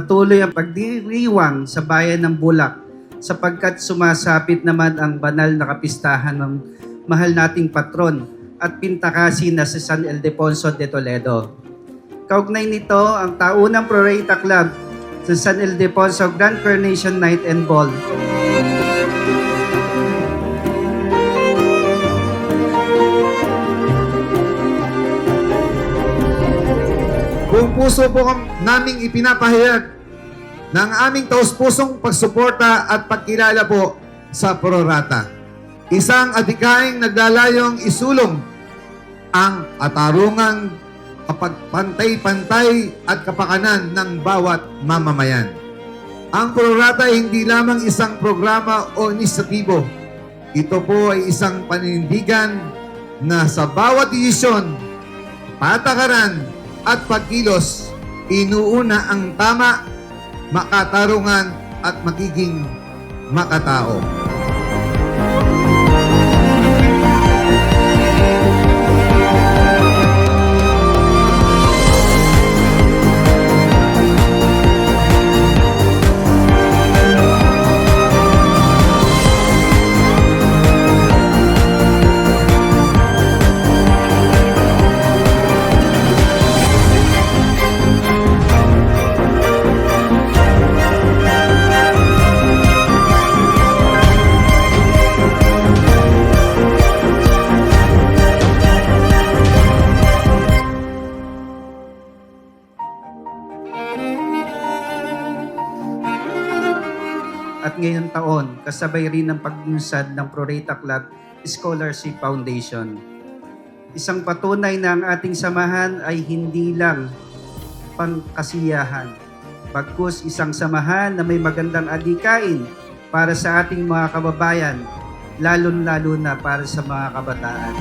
patuloy ang pagdiriwang sa bayan ng Bulak sapagkat sumasapit naman ang banal na kapistahan ng mahal nating patron at pintakasi na si San Ildefonso de Toledo. Kaugnay nito, ang taunang Prorata Club sa San Ildefonso Grand Coronation Night and Ball Buong puso po naming ipinapahayag ng aming taus-pusong pagsuporta at pagkilala po sa Prorata. Isang adhikaing naglalayong isulong ang katarungang kapagpantay-pantay at kapakanan ng bawat mamamayan. Ang Prorata ay hindi lamang isang programa o inisyatibo. Ito po ay isang paninindigan na sa bawat desisyon, patakaran at pagkilos, inuuna ang tama, makatarungan at magiging makatao. at ngayong taon, kasabay rin ng paglunsad ng Prorata Club Scholarship Foundation. Isang patunay na ang ating samahan ay hindi lang pangkasiyahan, bagkus isang samahan na may magandang adhikain para sa ating mga kababayan, lalo-lalo na para sa mga kabataan.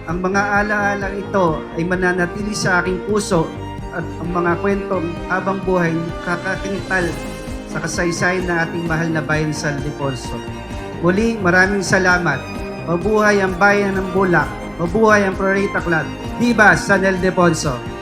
Ang mga alaala ito ay mananatili sa aking puso at ang mga kwentong habang buhay kakakintal sa kasaysayan na ating mahal na bayan sa Ildefonso. Muli, maraming salamat. Mabuhay ang bayan ng Bulak. Mabuhay ang Prorata Club. Viva San Ildefonso!